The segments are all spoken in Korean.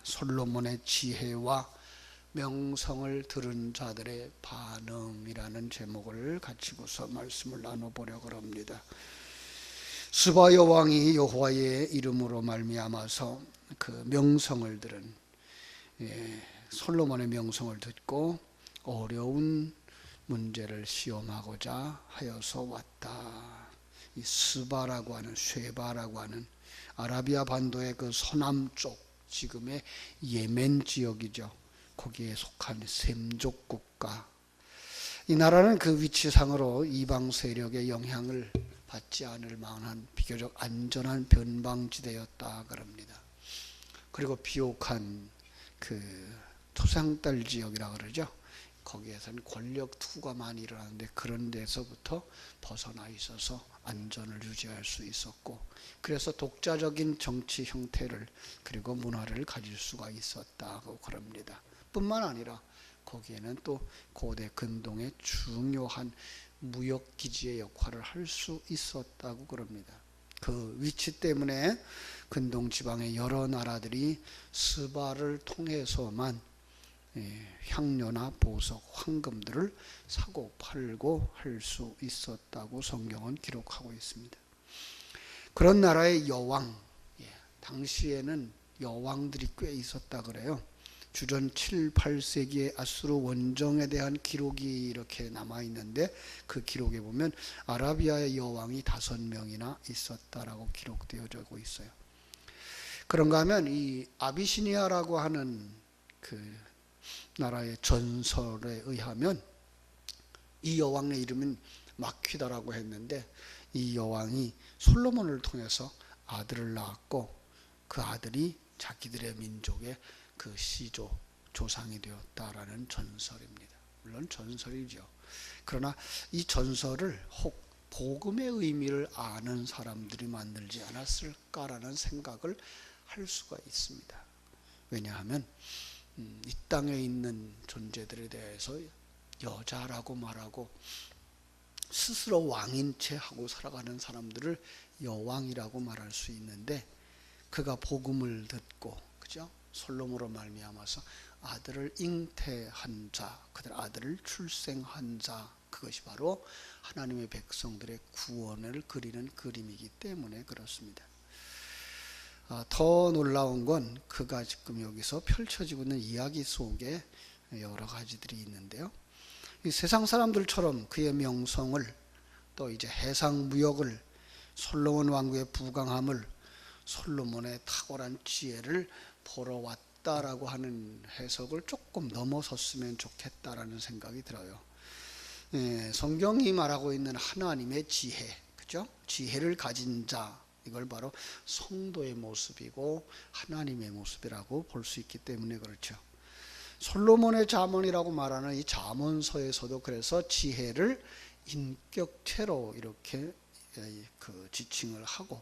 솔로몬의 지혜와 명성을 들은 자들의 반응이라는 제목을 가지고서 말씀을 나눠보려고 합니다. 스바 여왕이 여호와의 이름으로 말미암아서 그 명성을 들은 솔로몬의 명성을 듣고 어려운 문제를 시험하고자 하여서 왔다. 이 스바라고 하는, 쉐바라고 하는 아라비아 반도의 그 서남쪽, 지금의 예멘 지역이죠. 거기에 속한 셈족 국가. 이 나라는 그 위치상으로 이방 세력의 영향을 받지 않을 만한 비교적 안전한 변방지대였다 그럽니다. 그리고 비옥한 그 토상딸 지역이라 그러죠. 거기에서는 권력 투구가 많이 일어나는데 그런 데서부터 벗어나 있어서 안전을 유지할 수 있었고, 그래서 독자적인 정치 형태를 그리고 문화를 가질 수가 있었다고 그럽니다. 뿐만 아니라 거기에는 또 고대 근동의 중요한 무역기지의 역할을 할 수 있었다고 그럽니다. 그 위치 때문에 근동 지방의 여러 나라들이 스바를 통해서만 향료나 보석, 황금들을 사고 팔고 할 수 있었다고 성경은 기록하고 있습니다. 그런 나라의 여왕, 당시에는 여왕들이 꽤 있었다 그래요. 주전 7, 8세기의 아수르 원정에 대한 기록이 이렇게 남아있는데 그 기록에 보면 아라비아의 여왕이 5명이나 있었다라고 기록되어져 있어요. 그런가 하면 이 아비시니아라고 하는 그 나라의 전설에 의하면 이 여왕의 이름은 마퀴다라고 했는데, 이 여왕이 솔로몬을 통해서 아들을 낳았고 그 아들이 자기들의 민족의 그 시조, 조상이 되었다라는 전설입니다. 물론 전설이죠. 그러나 이 전설을 혹 복음의 의미를 아는 사람들이 만들지 않았을까라는 생각을 할 수가 있습니다. 왜냐하면 이 땅에 있는 존재들에 대해서 여자라고 말하고 스스로 왕인 채 하고 살아가는 사람들을 여왕이라고 말할 수 있는데, 그가 복음을 듣고, 그죠? 솔로몬으로 말미암아서 아들을 잉태한 자, 그들 아들을 출생한 자, 그것이 바로 하나님의 백성들의 구원을 그리는 그림이기 때문에 그렇습니다. 더 놀라운 건 그가 지금 여기서 펼쳐지고 있는 이야기 속에 여러 가지들이 있는데요. 이 세상 사람들처럼 그의 명성을, 또 이제 해상 무역을, 솔로몬 왕국의 부강함을, 솔로몬의 탁월한 지혜를 보러 왔다라고 하는 해석을 조금 넘어섰으면 좋겠다라는 생각이 들어요. 성경이 말하고 있는 하나님의 지혜, 그죠? 지혜를 가진 자, 이걸 바로 성도의 모습이고 하나님의 모습이라고 볼 수 있기 때문에 그렇죠. 솔로몬의 잠언이라고 말하는 이 잠언서에서도 그래서 지혜를 인격체로 이렇게 그 지칭을 하고,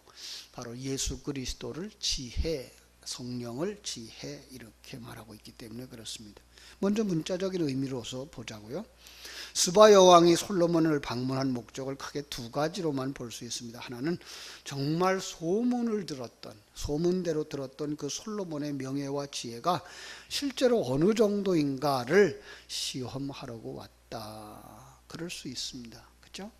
바로 예수 그리스도를 지혜, 성령을 지혜 이렇게 말하고 있기 때문에 그렇습니다. 먼저 문자적인 의미로서 보자고요. 스바 여왕이 솔로몬을 방문한 목적을 크게 2가지로만 볼 수 있습니다. 하나는 정말 소문대로 들었던 그 솔로몬의 명예와 지혜가 실제로 어느 정도인가를 시험하려고 왔다. 그럴 수 있습니다. 그렇죠?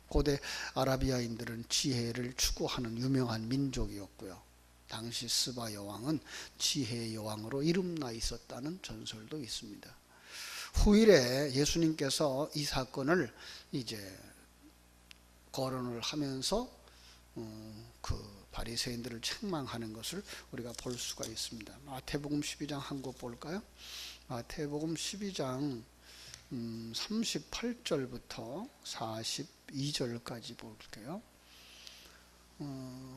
고대 아라비아인들은 지혜를 추구하는 유명한 민족이었고요. 당시 스바 여왕은 지혜의 여왕으로 이름나 있었다는 전설도 있습니다. 후일에 예수님께서 이 사건을 이제 거론을 하면서 그 바리새인들을 책망하는 것을 우리가 볼 수가 있습니다. 마태복음 12장 한 것 볼까요? 마태복음 12장 38절부터 42절까지 볼게요.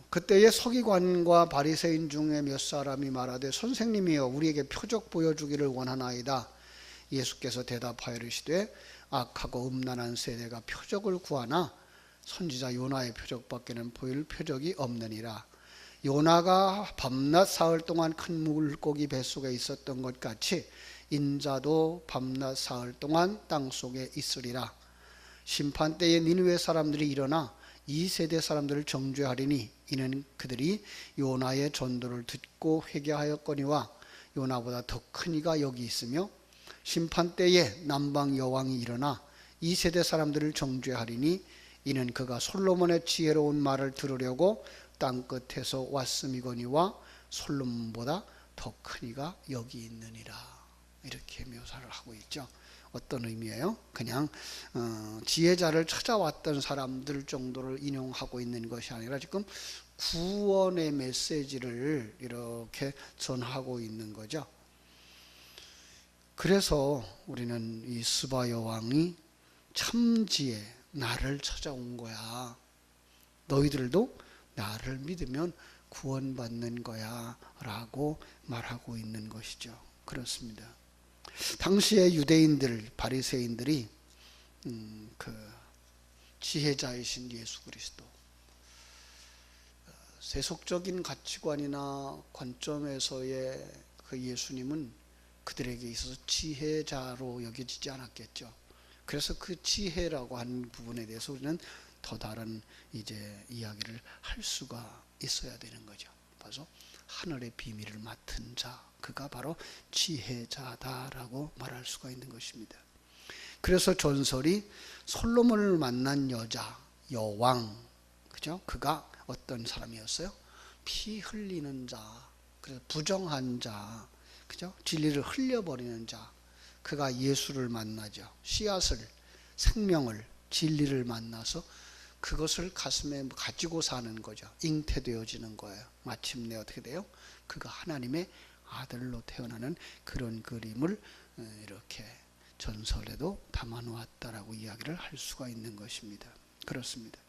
그때에 서기관과 바리새인 중에 몇 사람이 말하되 선생님이여 우리에게 표적 보여주기를 원하나이다. 예수께서 대답하여 이르시되 악하고 음란한 세대가 표적을 구하나 선지자 요나의 표적밖에는 보일 표적이 없느니라. 요나가 밤낮 사흘 동안 큰 물고기 뱃속에 있었던 것 같이 인자도 밤낮 사흘 동안 땅속에 있으리라. 심판때에 니느웨 사람들이 일어나 이 세대 사람들을 정죄하리니 이는 그들이 요나의 전도를 듣고 회개하였거니와 요나보다 더 큰 이가 여기 있으며 심판 때에 남방 여왕이 일어나 이 세대 사람들을 정죄하리니 이는 그가 솔로몬의 지혜로운 말을 들으려고 땅 끝에서 왔음이거니와 솔로몬보다 더 큰 이가 여기 있느니라. 이렇게 묘사를 하고 있죠. 어떤 의미예요? 그냥 지혜자를 찾아왔던 사람들 정도를 인용하고 있는 것이 아니라 지금 구원의 메시지를 이렇게 전하고 있는 거죠. 그래서 우리는 이 스바 여왕이 참지혜, 나를 찾아온 거야. 너희들도 나를 믿으면 구원받는 거야 라고 말하고 있는 것이죠. 그렇습니다. 당시의 유대인들, 바리새인들이 그 지혜자이신 예수 그리스도, 세속적인 가치관이나 관점에서의 그 예수님은 그들에게 있어서 지혜자로 여겨지지 않았겠죠. 그래서 그 지혜라고 하는 부분에 대해서 우리는 더 다른 이제 이야기를 할 수가 있어야 되는 거죠. 그래서 하늘의 비밀을 맡은 자, 그가 바로 지혜자다라고 말할 수가 있는 것입니다. 그래서 전설이 솔로몬을 만난 여자, 여왕, 그죠? 그가 어떤 사람이었어요? 피 흘리는 자, 그래서 부정한 자, 그죠? 진리를 흘려버리는 자, 그가 예수를 만나죠. 씨앗을, 생명을, 진리를 만나서 그것을 가슴에 가지고 사는 거죠. 잉태되어지는 거예요. 마침내 어떻게 돼요? 그가 하나님의 아들로 태어나는 그런 그림을 이렇게 전설에도 담아놓았다라고 이야기를 할 수가 있는 것입니다. 그렇습니다.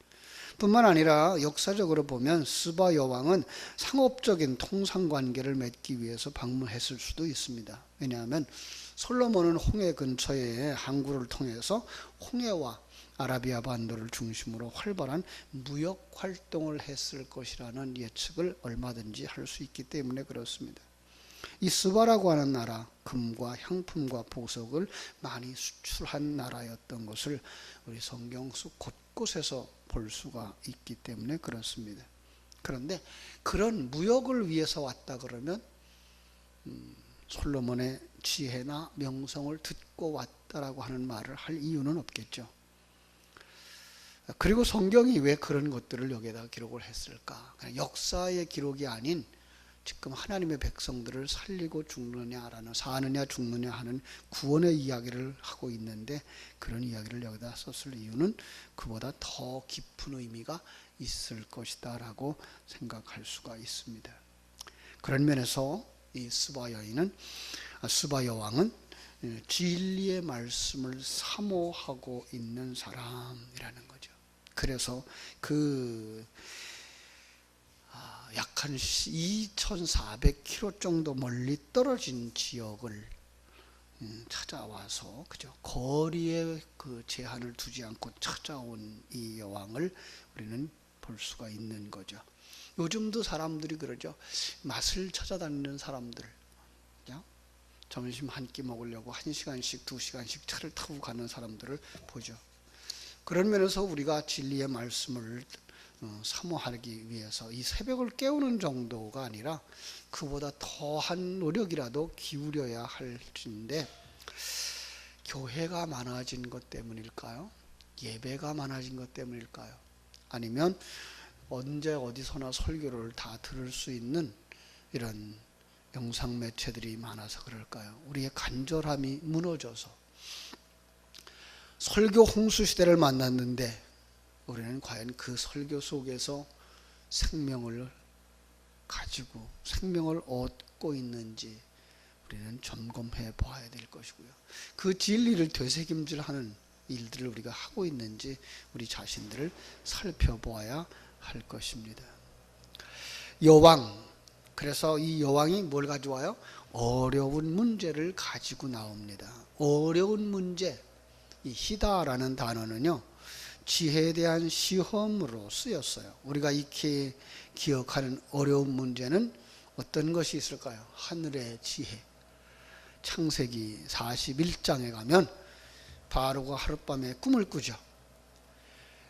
뿐만 아니라 역사적으로 보면 스바 여왕은 상업적인 통상관계를 맺기 위해서 방문했을 수도 있습니다. 왜냐하면 솔로몬은 홍해 근처에 항구를 통해서 홍해와 아라비아 반도를 중심으로 활발한 무역 활동을 했을 것이라는 예측을 얼마든지 할 수 있기 때문에 그렇습니다. 이 스바라고 하는 나라, 금과 향품과 보석을 많이 수출한 나라였던 것을 우리 성경 속 곳곳에서 볼 수가 있기 때문에 그렇습니다. 그런데 그런 무역을 위해서 왔다 그러면 솔로몬의 지혜나 명성을 듣고 왔다라고 하는 말을 할 이유는 없겠죠. 그리고 성경이 왜 그런 것들을 여기에다 기록을 했을까? 역사의 기록이 아닌 지금 하나님의 백성들을 살리고 죽느냐라는, 사느냐 죽느냐 하는 구원의 이야기를 하고 있는데 그런 이야기를 여기다 썼을 이유는 그보다 더 깊은 의미가 있을 것이다 라고 생각할 수가 있습니다. 그런 면에서 이 스바 여왕은 진리의 말씀을 사모하고 있는 사람이라는 거죠. 그래서 약 한 2,400km 정도 멀리 떨어진 지역을 찾아와서, 그죠? 거리에 그 제한을 두지 않고 찾아온 이 여왕을 우리는 볼 수가 있는 거죠. 요즘도 사람들이 그러죠. 맛을 찾아다니는 사람들, 그죠? 점심 한 끼 먹으려고 1시간씩 2시간씩 차를 타고 가는 사람들을 보죠. 그런 면에서 우리가 진리의 말씀을 사모하기 위해서 이 새벽을 깨우는 정도가 아니라 그보다 더한 노력이라도 기울여야 할 텐데, 교회가 많아진 것 때문일까요? 예배가 많아진 것 때문일까요? 아니면 언제 어디서나 설교를 다 들을 수 있는 이런 영상 매체들이 많아서 그럴까요? 우리의 간절함이 무너져서. 설교 홍수 시대를 만났는데 우리는 과연 그 설교 속에서 생명을 가지고 생명을 얻고 있는지 우리는 점검해 봐야 될 것이고요. 그 진리를 되새김질하는 일들을 우리가 하고 있는지 우리 자신들을 살펴보아야 할 것입니다. 여왕, 그래서 이 여왕이 뭘 가져와요? 어려운 문제를 가지고 나옵니다. 어려운 문제, 이 히다라는 단어는요, 지혜에 대한 시험으로 쓰였어요. 우리가 익히 기억하는 어려운 문제는 어떤 것이 있을까요? 하늘의 지혜. 창세기 41장에 가면 바로가 하룻밤에 꿈을 꾸죠.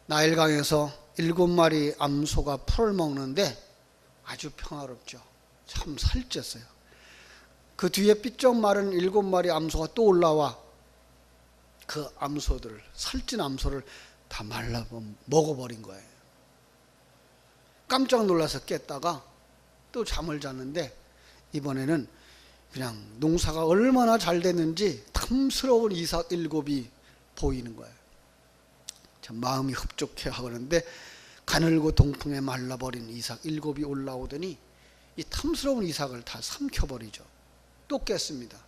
나일강에서 7마리 암소가 풀을 먹는데 아주 평화롭죠. 참 살쪘어요. 그 뒤에 삐쩍 마른 7마리 암소가 또 올라와 그 암소들을, 살찐 암소를 다 말라 먹어버린 거예요. 깜짝 놀라서 깼다가 또 잠을 잤는데 이번에는 그냥 농사가 얼마나 잘 됐는지 탐스러운 이삭 7이 보이는 거예요. 참 마음이 흡족해 하는데 가늘고 동풍에 말라버린 이삭 7이 올라오더니 이 탐스러운 이삭을 다 삼켜버리죠. 또 깼습니다.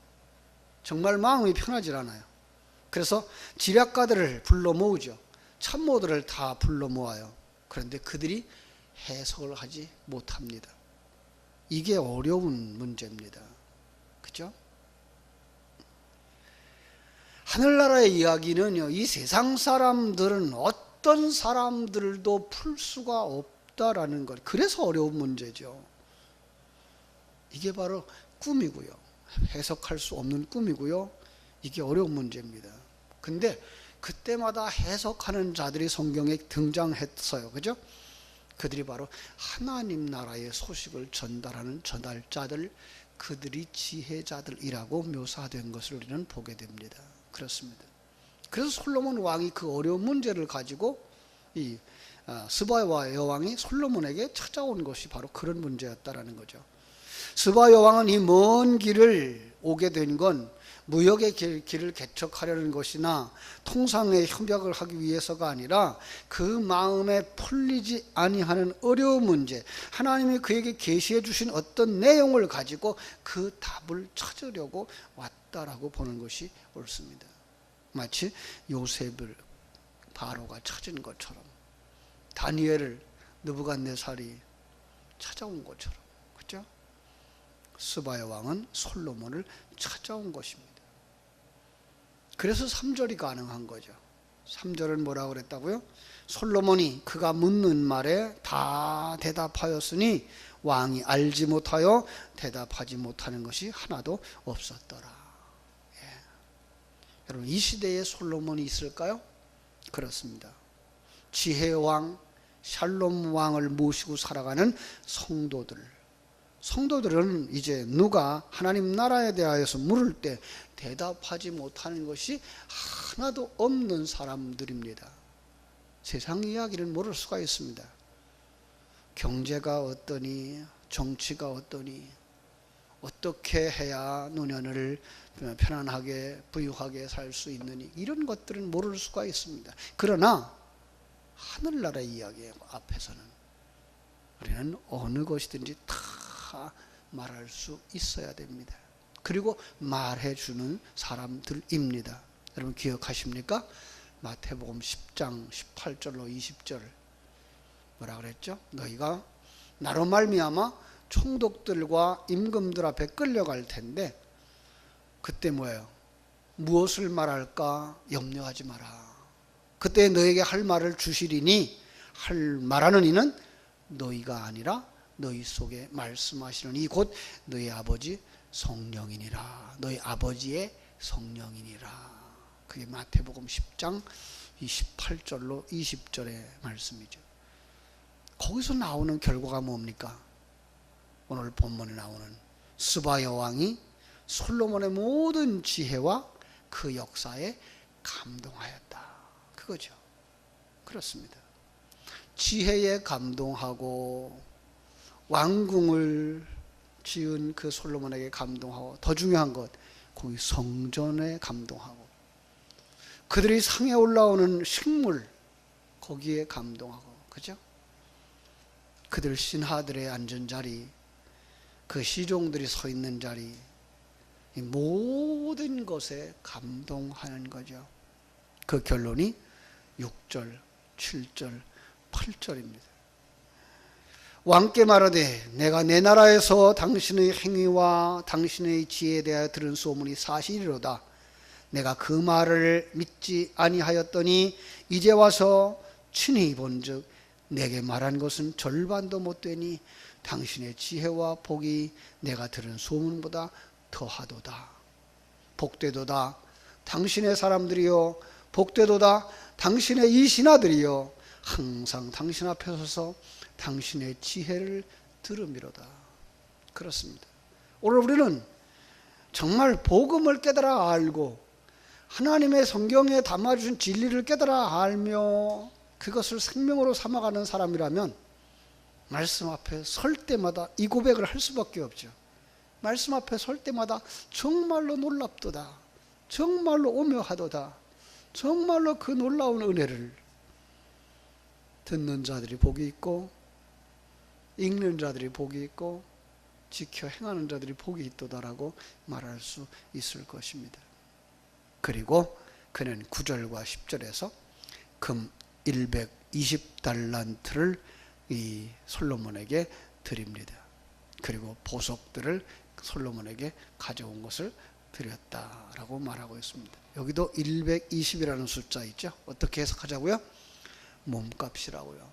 정말 마음이 편하질 않아요. 그래서 지략가들을 불러 모으죠. 참모들을 다 불러 모아요. 그런데 그들이 해석을 하지 못합니다. 이게 어려운 문제입니다. 그죠? 하늘나라의 이야기는요, 이 세상 사람들은 어떤 사람들도 풀 수가 없다라는 것. 그래서 어려운 문제죠. 이게 바로 꿈이고요. 해석할 수 없는 꿈이고요. 이게 어려운 문제입니다. 근데 그때마다 해석하는 자들이 성경에 등장했어요. 그죠? 그들이 바로 하나님 나라의 소식을 전달하는 전달자들, 그들이 지혜자들이라고 묘사된 것을 우리는 보게 됩니다. 그렇습니다. 그래서 솔로몬 왕이 그 어려운 문제를 가지고 이 스바 여왕이 솔로몬에게 찾아온 것이 바로 그런 문제였다라는 거죠. 스바 여왕은 이 먼 길을 오게 된 건 무역의 길을 개척하려는 것이나 통상의 협약을 하기 위해서가 아니라 그 마음에 풀리지 아니하는 어려운 문제, 하나님이 그에게 계시해 주신 어떤 내용을 가지고 그 답을 찾으려고 왔다라고 보는 것이 옳습니다. 마치 요셉을 바로가 찾은 것처럼, 다니엘을 느부갓네살이 찾아온 것처럼, 그렇죠? 스바야 왕은 솔로몬을 찾아온 것입니다. 그래서 3절이 가능한 거죠. 3절은 뭐라고 그랬다고요? 솔로몬이 그가 묻는 말에 다 대답하였으니 왕이 알지 못하여 대답하지 못하는 것이 하나도 없었더라. 예. 여러분, 이 시대에 솔로몬이 있을까요? 그렇습니다. 지혜의 왕 샬롬 왕을 모시고 살아가는 성도들은 이제 누가 하나님 나라에 대하여서 물을 때 대답하지 못하는 것이 하나도 없는 사람들입니다. 세상 이야기는 모를 수가 있습니다. 경제가 어떠니, 정치가 어떠니, 어떻게 해야 노년을 편안하게 부유하게 살 수 있느니, 이런 것들은 모를 수가 있습니다. 그러나 하늘나라의 이야기 앞에서는 우리는 어느 것이든지 다 말할 수 있어야 됩니다. 그리고 말해주는 사람들입니다. 여러분 기억하십니까? 마태복음 10장 18절로 20절 뭐라 그랬죠? 너희가 나로 말미암아 총독들과 임금들 앞에 끌려갈 텐데 그때 뭐예요? 무엇을 말할까 염려하지 마라. 그때 너에게 할 말을 주시리니 말하는 이는 너희가 아니라 너희 속에 말씀하시는 이 곧 너희 아버지 성령이니라. 너희 아버지의 성령이니라. 그게 마태복음 10장 28절로 20절의 말씀이죠. 거기서 나오는 결과가 뭡니까? 오늘 본문에 나오는 스바 여왕이 솔로몬의 모든 지혜와 그 역사에 감동하였다. 그거죠. 그렇습니다. 지혜에 감동하고 왕궁을 지은 그 솔로몬에게 감동하고, 더 중요한 것 거기 성전에 감동하고, 그들이 상에 올라오는 식물 거기에 감동하고, 그죠? 그들 신하들의 앉은 자리, 그 시종들이 서 있는 자리, 이 모든 것에 감동하는 거죠. 그 결론이 6절, 7절, 8절입니다. 왕께 말하되 내가 내 나라에서 당신의 행위와 당신의 지혜에 대하여 들은 소문이 사실이로다. 내가 그 말을 믿지 아니하였더니 이제 와서 친히 본즉 내게 말한 것은 절반도 못되니 당신의 지혜와 복이 내가 들은 소문보다 더하도다. 복되도다 당신의 사람들이요, 복되도다 당신의 이 신하들이요, 항상 당신 앞에 서서 당신의 지혜를 들음이로다. 그렇습니다. 오늘 우리는 정말 복음을 깨달아 알고 하나님의 성경에 담아주신 진리를 깨달아 알며 그것을 생명으로 삼아가는 사람이라면 말씀 앞에 설 때마다 이 고백을 할 수밖에 없죠. 말씀 앞에 설 때마다 정말로 놀랍도다, 정말로 오묘하도다, 정말로 그 놀라운 은혜를 듣는 자들이 복이 있고 읽는 자들이 복이 있고 지켜 행하는 자들이 복이 있도다라고 말할 수 있을 것입니다. 그리고 그는 9절과 10절에서 금 120달란트를 이 솔로몬에게 드립니다. 그리고 보석들을 솔로몬에게 가져온 것을 드렸다라고 말하고 있습니다. 여기도 120이라는 숫자 있죠. 어떻게 해석하자고요? 몸값이라고요.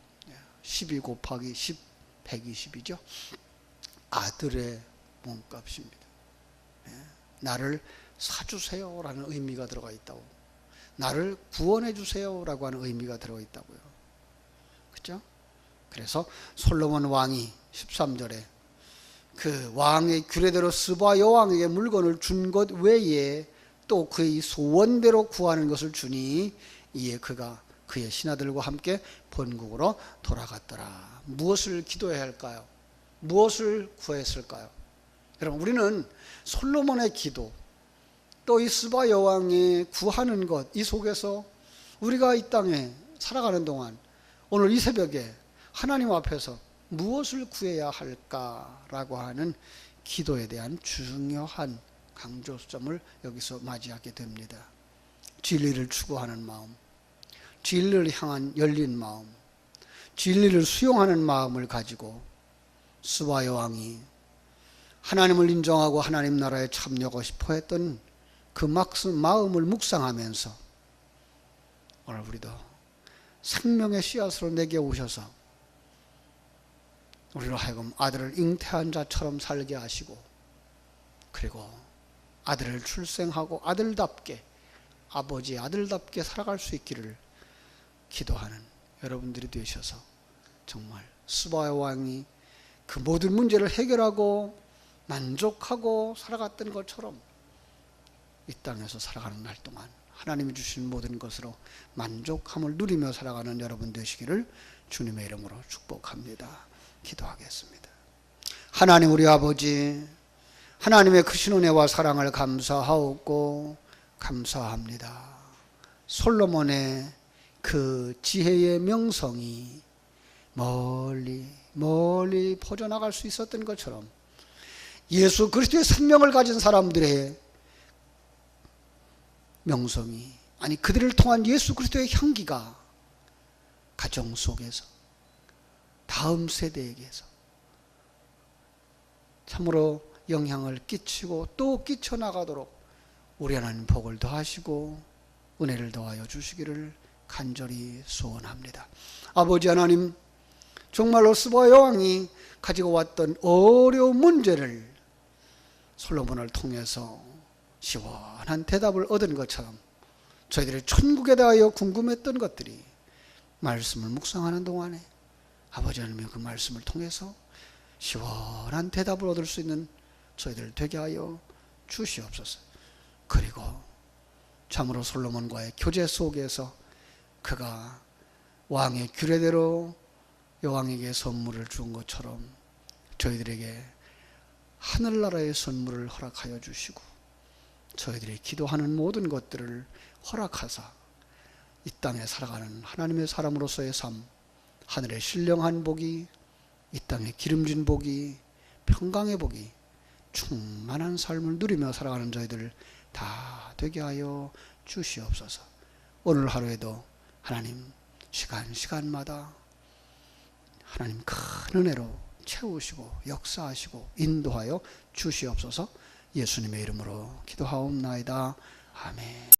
12 곱하기 10, 120이죠. 아들의 몸값입니다. 나를 사주세요라는 의미가 들어가 있다고, 나를 구원해 주세요라고 하는 의미가 들어가 있다고요. 그렇죠? 그래서 솔로몬 왕이 13절에 그 왕의 규례대로 스바 여왕에게 물건을 준 것 외에 또 그의 소원대로 구하는 것을 주니 이에 그가 그의 신하들과 함께 본국으로 돌아갔더라. 무엇을 기도해야 할까요? 무엇을 구했을까요? 여러분, 우리는 솔로몬의 기도, 또 이 스바 여왕이 구하는 것, 이 속에서 우리가 이 땅에 살아가는 동안 오늘 이 새벽에 하나님 앞에서 무엇을 구해야 할까라고 하는 기도에 대한 중요한 강조점을 여기서 맞이하게 됩니다. 진리를 추구하는 마음, 진리를 향한 열린 마음, 진리를 수용하는 마음을 가지고 스바 여왕이 하나님을 인정하고 하나님 나라에 참여하고 싶어 했던 그 마음을 묵상하면서 오늘 우리도 생명의 씨앗으로 내게 오셔서 우리로 하여금 아들을 잉태한 자처럼 살게 하시고, 그리고 아들을 출생하고 아들답게, 아버지 아들답게 살아갈 수 있기를 기도하는 여러분들이 되셔서 정말 스바 왕이 그 모든 문제를 해결하고 만족하고 살아갔던 것처럼 이 땅에서 살아가는 날 동안 하나님이 주신 모든 것으로 만족함을 누리며 살아가는 여러분 되시기를 주님의 이름으로 축복합니다. 기도하겠습니다. 하나님 우리 아버지, 하나님의 크신 은혜와 사랑을 감사하옵고 감사합니다. 솔로몬의 그 지혜의 명성이 멀리 멀리 퍼져나갈 수 있었던 것처럼 예수 그리스도의 생명을 가진 사람들의 명성이, 아니 그들을 통한 예수 그리스도의 향기가 가정 속에서 다음 세대에게서 참으로 영향을 끼치고 또 끼쳐나가도록 우리 하나님 복을 더하시고 은혜를 더하여 주시기를 간절히 소원합니다. 아버지 하나님, 정말로 스바 여왕이 가지고 왔던 어려운 문제를 솔로몬을 통해서 시원한 대답을 얻은 것처럼 저희들이 천국에 대하여 궁금했던 것들이 말씀을 묵상하는 동안에 아버지 하나님의 그 말씀을 통해서 시원한 대답을 얻을 수 있는 저희들 되게 하여 주시옵소서. 그리고 참으로 솔로몬과의 교제 속에서 그가 왕의 규례대로 여왕에게 선물을 준 것처럼 저희들에게 하늘나라의 선물을 허락하여 주시고 저희들이 기도하는 모든 것들을 허락하사 이 땅에 살아가는 하나님의 사람으로서의 삶, 하늘의 신령한 복이, 이 땅의 기름진 복이, 평강의 복이, 충만한 삶을 누리며 살아가는 저희들 다 되게 하여 주시옵소서. 오늘 하루에도 하나님 시간마다 하나님 큰 은혜로 채우시고 역사하시고 인도하여 주시옵소서. 예수님의 이름으로 기도하옵나이다. 아멘.